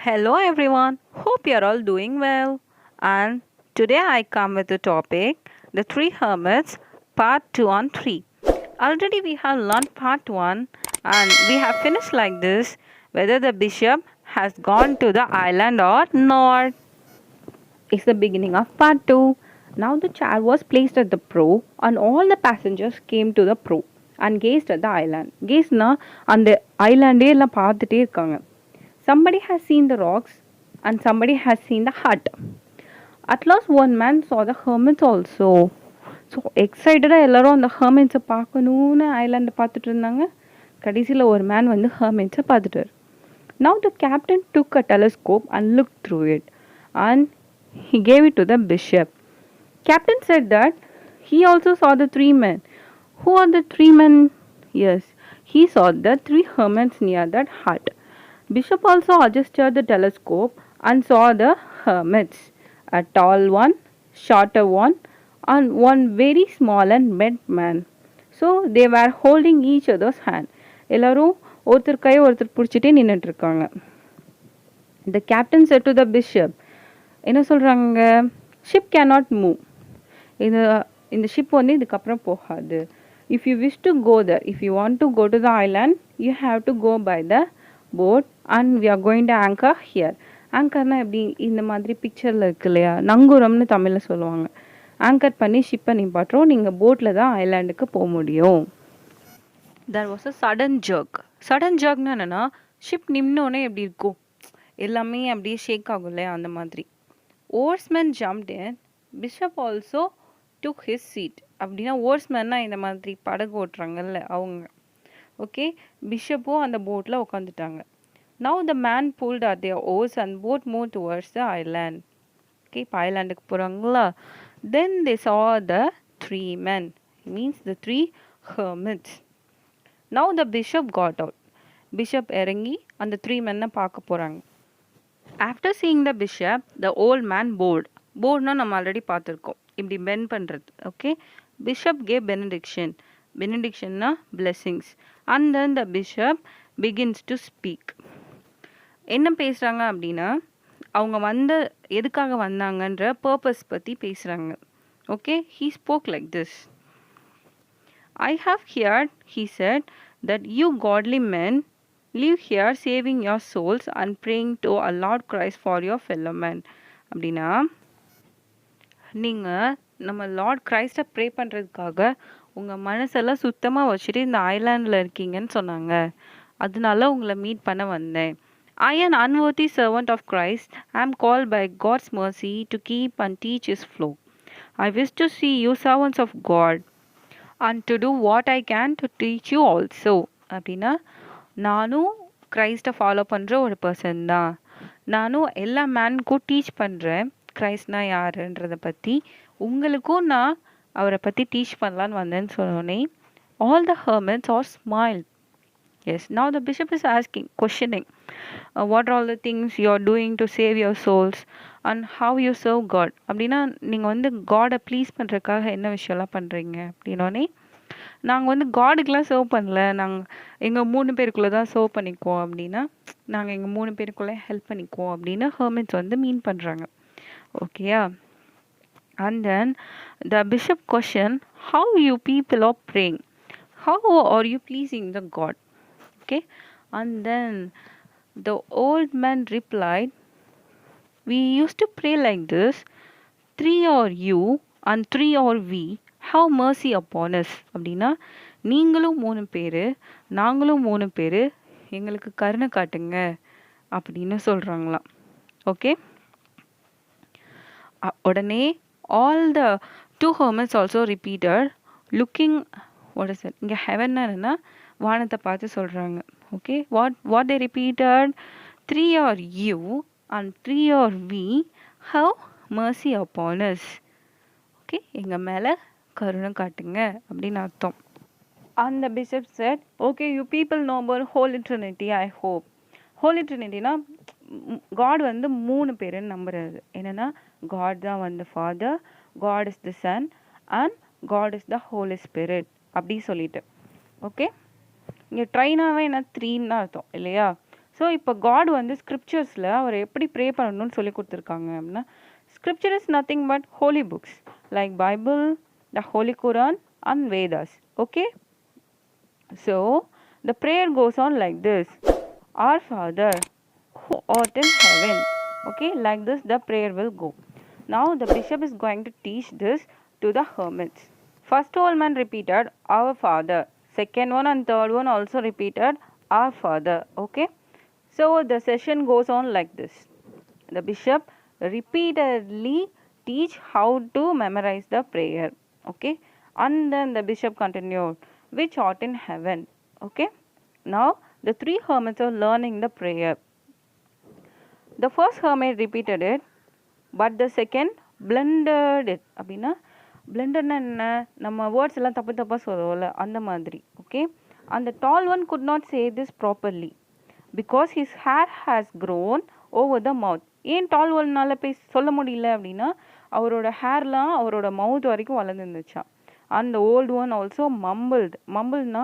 Hello everyone, hope you're all doing well. And today I come with the topic The Three Hermits, Part 2 on 3. Already we have learned Part 1 and we have finished like this whether the bishop has gone to the island or not. It's the beginning of Part 2. Now the chair was placed at the prow and all the passengers came to the prow and gazed at the island. Gazeனா அந்த ஐலாண்டே எல்லாம் பார்த்துட்டே இருக்காங்க. Somebody has seen the rocks and somebody has seen the hut. At last one man saw the hermits also. So எக்ஸைட்டடாக எல்லாரும் அந்த ஹர்மெண்ட்ஸை பார்க்கணுன்னு ஐலாண்டை பார்த்துட்டு இருந்தாங்க. கடைசியில் ஒரு மேன் வந்து ஹர்மெண்ட்ஸை பார்த்துட்டார். Now the captain took a telescope and looked through it and he gave it to the bishop. Captain said that he also saw the three men. Who are the three men? Yes, he saw the three hermits near that hut. Bishop also adjusted the telescope and saw the hermits, a tall one, shorter one, and one very small and bent man. So they were holding each other's hand. எல்லாரும் ஒருத்தர் கை ஒருத்தர் பிடிச்சிட்டே நின்றுட்டு இருக்காங்க. The captain said to the bishop, என்ன சொல்கிறாங்க, ship can't move, இந்த ship வந்து இதுக்கப்புறம் போகாது. If you wish to go there, if you want to go to the island, you have to go by the boat and we are going to anchor here. ஆங்கர்னா எப்படி, இந்த மாதிரி பிக்சரில் இருக்கு இல்லையா, நங்கூரம்னு தமிழில் சொல்லுவாங்க. ஆங்கர் பண்ணி ஷிப்பை நிப்பாட்டுறோம், நீங்கள் போட்டில் தான் ஐலாண்டுக்கு போக முடியும். There was a sudden jerk. Sudden ஜர்க்னா என்னென்னா, ஷிப் நின்னோடனே எப்படி இருக்கும், எல்லாமே அப்படியே ஷேக் ஆகும் இல்லையா, அந்த மாதிரி. Oarsman jumped in, bishop also took his seat. அப்படின்னா ஓர்ஸ்மேன்னா இந்த மாதிரி படகு ஓட்டுறாங்கல்ல அவங்க. ஓகே, பிஷப்பும் அந்த போட்டில் உட்காந்துட்டாங்க. Now the man pulled at their oars and boat moved towards the island. Okay, இப்போ ஐலாண்டுக்கு போகிறாங்களா. Then they saw the three men, means the three hermits. Now the bishop got out. Bishop இறங்கி அந்த three மென்னை பார்க்க போகிறாங்க. After seeing the bishop, the old man bowed. Bowedனா நம்ம already பார்த்துருக்கோம், இப்படி bend பண்ணுறது. Okay, bishop gave benediction. Benedictionனா blessings. And then the bishop begins to speak. என்ன பேசுகிறாங்க அப்படின்னா, அவங்க எதுக்காக வந்தாங்கன்ற பர்பஸ் பற்றி பேசுகிறாங்க. Okay, he spoke like this. I have heard, he said, that you godly men live here saving your souls and praying to a Lord Christ for your fellow men. அப்படின்னா, நீங்கள் நம்ம லார்ட் கிரைஸ்டை ப்ரே பண்ணுறதுக்காக உங்கள் மனசெல்லாம் சுத்தமாக வச்சுட்டு இந்த ஐலாண்டில் இருக்கீங்கன்னு சொன்னாங்க. அதனால உங்களை மீட் பண்ண வந்தேன். I, an unworthy servant of Christ, am called by God's mercy to keep and teach His flock. I wish to see you servants of God and to do what I can to teach you also. அப்படின்னா, நானும் கிரைஸ்ட்டை follow பண்ணுற ஒரு person தான். நானும் எல்லா மேனுக்கும் teach பண்ணுறேன் கிரைஸ்ட்னா யாருன்றதை பற்றி. உங்களுக்கும் நான் அவரை பற்றி டீச் பண்ணலான்னு வந்தேன்னு சொன்னோன்னே all the hermits are smiled. Yes, now the bishop is asking, questioning, what are all the things you are doing to save your souls and how you serve God. அப்படின்னா, நீங்கள் வந்து காடை ப்ளீஸ் பண்ணுறதுக்காக என்ன விஷயம்லாம் பண்ணுறீங்க அப்படின்னோடனே, நாங்கள் வந்து காடுக்கெலாம் சர்வ் பண்ணல, நாங்கள் எங்கள் 3 பேருக்குள்ளே தான் சர்வ் பண்ணிக்குவோம் அப்படின்னா, நாங்கள் எங்கள் 3 பேருக்குள்ளே ஹெல்ப் பண்ணிக்குவோம் அப்படின்னு ஹெர்மிட்ஸ் வந்து மீன் பண்ணுறாங்க. ஓகேயா. And then the bishop questioned, how you people are praying, how are you pleasing the God. Okay, and then the old man replied, we used to pray like this, 3 are you and 3 are we, have mercy upon us. அப்படின்னா, நீங்களும் 3 பேர் நாங்களும் 3 பேர், எங்களுக்கு கருணை காட்டுங்க அப்படின்னு சொல்கிறாங்களாம். Okay, உடனே all the 2 hermits also repeated, looking, what is it, இங்கே ஹெவன்னா என்னன்னா வானத்தை பார்த்து சொல்கிறாங்க. Okay, what they repeated, 3 are you and 3 are we, have mercy upon us. Okay, எங்கள் மேலே கருணை காட்டுங்க அப்படின்னு அர்த்தம். And the bishop said, okay, you people know about Holy Trinity, I hope. Holy Trinityனா காட் வந்து 3 பேருன்னு நம்புறது. என்னென்னா, காட் தான் வந்து father, God is the son and God is the holy spirit அப்படி சொல்லிட்டு. ஓகே, இங்கே ட்ரைனாகவே என்ன 3ன்னு அர்த்தம் இல்லையா. ஸோ ஸோ இப்போ காட் வந்து ஸ்கிரிப்சர்ஸில் அவர் எப்படி ப்ரே பண்ணணும்னு சொல்லி கொடுத்துருக்காங்க அப்படின்னா, scripture is nothing but holy books like Bible, the holy Quran and Vedas. Okay, so the prayer goes on like this: Our Father who art in heaven. Okay, like this the prayer will go. Now the bishop is going to teach this to the hermits. First old man repeated Our Father. Second one and third one also repeated Our Father. Okay, so the session goes on like this. The bishop repeatedly teach how to memorize the prayer. Okay, and then the bishop continued, which art in heaven. Okay, now the three hermits are learning the prayer. The first hermit repeated it, but the second blended it. அப்படின்னா blendedனா என்ன, நம்ம words எல்லாம் தப்பு தப்பாக சொல்லுவோம்ல அந்த மாதிரி. Okay, and the tall one could not say this properly because his hair has grown over the mouth. ஏன் டால் ஒன்னால போய் சொல்ல முடியல அப்படின்னா, அவரோட ஹேர்லாம் அவரோட மவுத் வரைக்கும் வளர்ந்துருந்துச்சான். அந்த ஓல்டு ஒன் ஆல்சோ மம்பிள்னா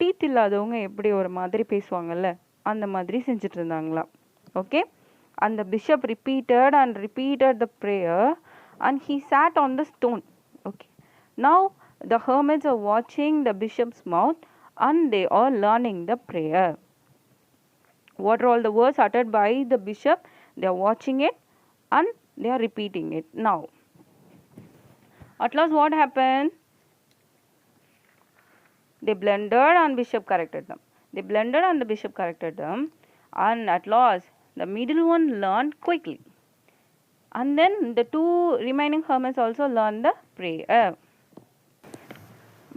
டீத் இல்லாதவங்க எப்படி ஒரு மாதிரி பேசுவாங்கல்ல அந்த மாதிரி செஞ்சுட்டு இருந்தாங்களாம். Okay, and the bishop repeated and repeated the prayer and he sat on the stone. Okay, now the hermits are watching the bishop's mouth and they are learning the prayer. What are all the words uttered by the bishop? They are watching it and they are repeating it. Now at last what happened? They blended and bishop corrected them. They blended and the bishop corrected them, and at last the middle one learned quickly. And then the two remaining hermits also learned the prayer.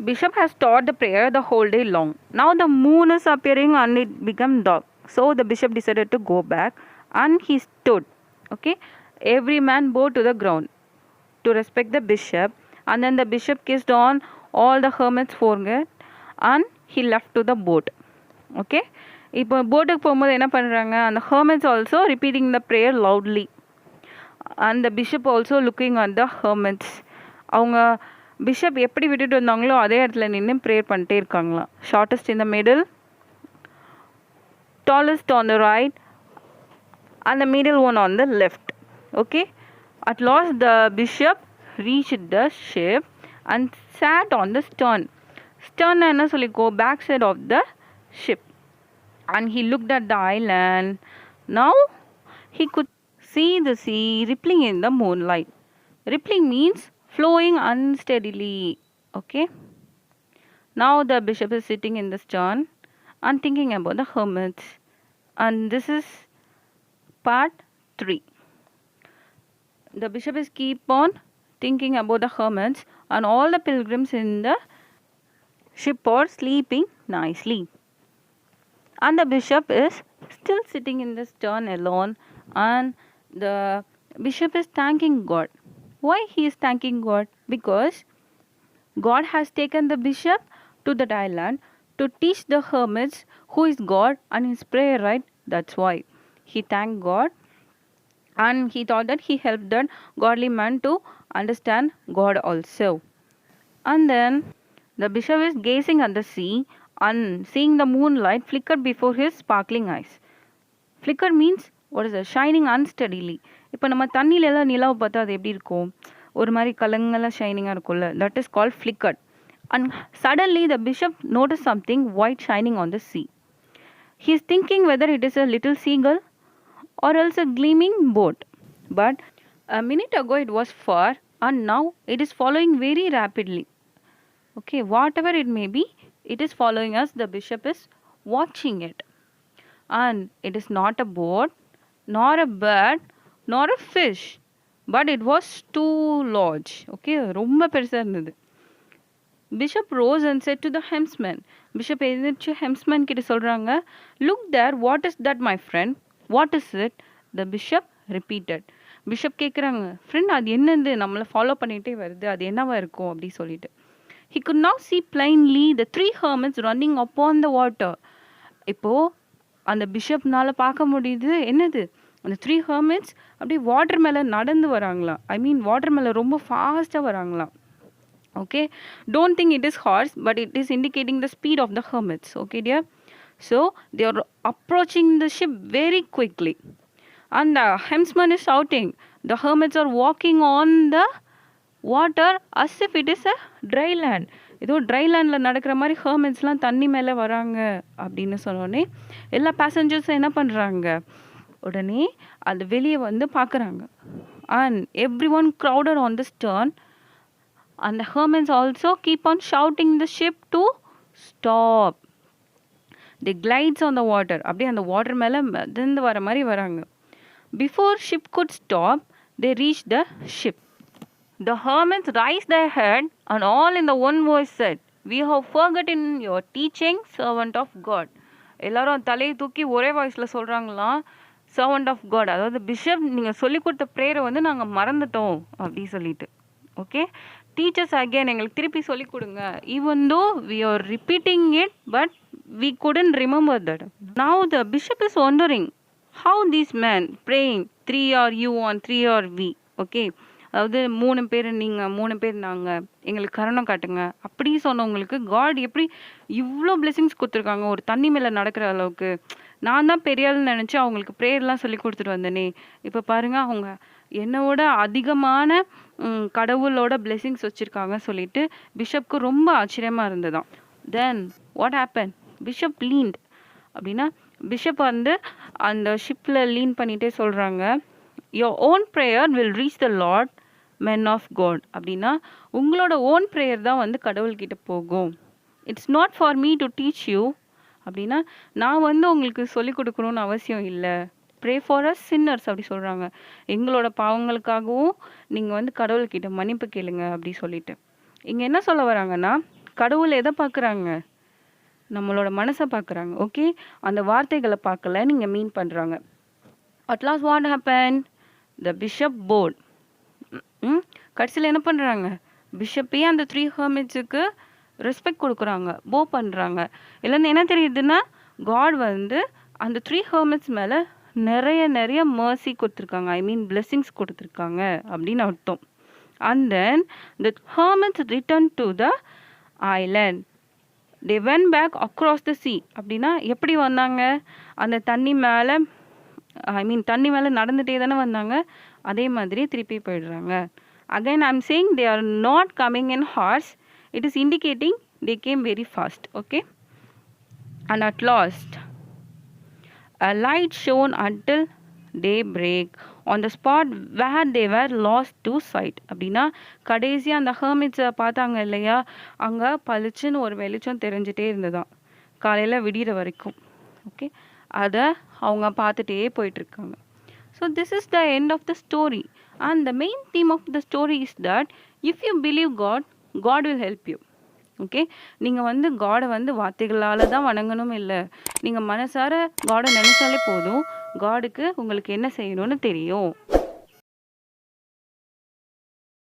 Bishop has taught the prayer the whole day long. Now the moon is appearing and it became dark. So the bishop decided to go back and he stood. Okay, every man bowed to the ground to respect the bishop, and then the bishop kissed on all the hermits' forehead and he left to the boat. Okay, இப்போ போட்டுக்கு போகும்போது என்ன பண்ணுறாங்க, அந்த hermits also repeating the prayer loudly and the bishop also looking at the hermits. அவங்க bishop எப்படி விட்டுட்டு வந்தாங்களோ அதே இடத்துல நின்று ப்ரேயர் பண்ணிட்டே இருக்காங்களாம். Shortest in the middle, tallest on the right and the middle one on the left. Okay, at last the bishop reached the ship and sat on the stern. Stern என்ன சொல்லிக்கோ, back side of the ship, and he looked at the island. Now he could see the sea rippling in the moonlight. Rippling means flowing unsteadily. Okay, now the bishop is sitting in the stern and thinking about the hermits, and this is part 3. The bishop is keep on thinking about the hermits, and all the pilgrims in the ship are sleeping nicely, and the bishop is still sitting in the stern alone, and the bishop is thanking God. Why he is thanking God? Because God has taken the bishop to that island to teach the hermits who is God and his prayer, right? That's why he thanked God, and he thought that he helped that godly man to understand God also. And then the bishop is gazing at the sea and seeing the moonlight flicker before his sparkling eyes. Flicker means what is it? Shining unsteadily. இப்போ நம்ம தண்ணியிலலாம் நிலாவை பார்த்தா அது எப்படி இருக்கும், ஒரு மாதிரி கலங்கெல்லாம் ஷைனிங்காக இருக்கும்ல, that is called flickered. And suddenly the bishop noticed something white shining on the sea. He is thinking whether it is a little seagull or else a gleaming boat. But a minute ago it was far and now it is following very rapidly. Okay, whatever it may be, it is following us. The bishop is watching it, and it is not a boat, nor a bird, nor a fish, but it was too large. Okay, ரொம்ப பெருசா இருந்தது. Bishop rose and said to the helmsman. Bishop எழுந்திருச்சு helmsman கிட்ட சொல்றாங்க, look there, what is that my friend? What is it? The bishop repeated. Bishop கேட்குறாங்க, friend அது என்னது, நம்மளை ஃபாலோ பண்ணிகிட்டே வருது, அது என்னவா இருக்கும் அப்படி சொல்லிட்டு. He could now see plainly the three hermits running upon the water. இப்போ அந்த பிஷப்னால பார்க்க முடியுது என்னது, அந்த த்ரீ ஹர்மிட்ஸ் அப்படியே வாட்டர் மேலே நடந்து வராங்களாம். ஐ மீன் வாட்டர் மேலே ரொம்ப ஃபாஸ்ட்டாக வராங்களாம். Okay, don't think it is horse, but it is indicating the speed of the hermits. Okay dear, So they are approaching the ship very quickly. And the helmsman is shouting. The hermits are walking on the water as if it is a dry land. ஏதோ try லேண்டில் நடக்கிற மாதிரி ஹர்மெட்ஸ்லாம் தண்ணி மேலே வராங்க அப்படின்னு சொன்னோடனே எல்லா பேசஞ்சர்ஸும் என்ன பண்ணுறாங்க, உடனே அது வெளியே வந்து பார்க்குறாங்க. And every one crowded on the Stern. And the hermits also keep on shouting the ship to stop. They glides on the water. அப்படியே அந்த வாட்டர் மேலே மிதந்து வர மாதிரி வராங்க. Before ship could stop, they reached the ship. The hermits raised their head and all in the one voice said, "We have forgotten your teaching, servant of God." எல்லாரும் தலையை தூக்கி ஒரே வாய்ஸில் சொல்கிறாங்களாம், சர்வன்ட் ஆஃப் காட், அதாவது bishop நீங்கள் சொல்லிக் கொடுத்த ப்ரேயரை வந்து நாங்கள் மறந்துட்டோம் அப்படி சொல்லிட்டு. ஓகே, டீச்சர்ஸ் அகேன் எங்களுக்கு திருப்பி சொல்லிக் கொடுங்க. Even though we are repeating it but we couldn't remember that. Now the bishop is wondering how these men praying 3 are you and 3 are we. Okay, அதாவது 3 பேர் நீங்கள் 3 பேர் நாங்கள், எங்களுக்கு கருணை காட்டுங்க அப்படி சொன்னவங்களுக்கு காட் எப்படி இவ்வளோ பிளெஸிங்ஸ் கொடுத்துருக்காங்க ஒரு தண்ணி மேலே நடக்கிற அளவுக்கு. நான் தான் பெரிய ஆள்னு நினச்சி அவங்களுக்கு ப்ரேயர்லாம் சொல்லி கொடுத்துட்டு வந்தேனே, இப்போ பாருங்கள் அவங்க என்னோட அதிகமான கடவுளோட பிளெஸிங்ஸ் வச்சுருக்காங்க சொல்லிட்டு பிஷப்க்கு ரொம்ப ஆச்சரியமாக இருந்ததாம். Then what happen, bishop leaned. அப்படின்னா பிஷப் வந்து அந்த ஷிப்பில் லீன் பண்ணிகிட்டே சொல்கிறாங்க, your own prayer will reach the Lord, men of God. அப்படின்னா உங்களோட ஓன் ப்ரேயர் தான் வந்து கடவுள்கிட்ட போகும். It's not for me to teach you. அப்படின்னா நான் வந்து உங்களுக்கு சொல்லிக் கொடுக்கணும்னு அவசியம் இல்லை. ப்ரே ஃபார் அஸ் சின்னர்ஸ் அப்படி சொல்கிறாங்க. எங்களோட பாவங்களுக்காகவும் நீங்கள் வந்து கடவுள்கிட்ட மன்னிப்பு கேளுங்க அப்படி சொல்லிட்டு. இங்கே என்ன சொல்ல வராங்கன்னா, கடவுள் எதை பார்க்குறாங்க, நம்மளோட மனசை பார்க்குறாங்க. ஓகே, அந்த வார்த்தைகளை பார்க்கல நீங்கள் மீன் பண்ணுறாங்க. At last what happened? The bishop bowed. கடைசியில் என்ன பண்ணுறாங்க, பிஷப்பே அந்த 3 ஹர்மிட்ஸுக்கு ரெஸ்பெக்ட் கொடுக்குறாங்க, போ பண்ணுறாங்க. இல்லைன்னு என்ன தெரியுதுன்னா, காட் வந்து அந்த 3 ஹர்மிட்ஸ் மேலே நிறைய மர்சி கொடுத்துருக்காங்க, ஐ மீன் பிளெஸிங்ஸ் கொடுத்துருக்காங்க அப்படின்னு அர்த்தம். And then the hermits returned to the island. They went back across the sea. அப்படின்னா எப்படி வந்தாங்க, அந்த தண்ணி மேலே தண்ணி மேலே நடந்துகிட்டே தானே வந்தாங்க, அதே மாதிரி திருப்பி போயிடுறாங்க. Again I am saying they are not coming in horse. It is indicating they came very fast. Okay, and at last a light shone until daybreak on the spot where they were lost to sight. அப்படின்னா கடைசியாக அந்த ஹர்மிட்ஸை பார்த்தாங்க இல்லையா, அங்கே பளிச்சுன்னு ஒரு வெளிச்சம் தெரிஞ்சிட்டே இருந்ததான் காலையில் விடிகிற வரைக்கும். ஓகே, அதை அவங்க பார்த்துட்டே போயிட்டுருக்காங்க. So this is the end of the story. And the main theme of the story is that if you believe God, God will help you. Okay, நீங்கள் வந்து காடை வந்து வார்த்தைகளால் தான் வணங்கணும் இல்லை, நீங்கள் மனசார காடை நினச்சாலே போதும், காடுக்கு உங்களுக்கு என்ன செய்யணும்னு தெரியும்.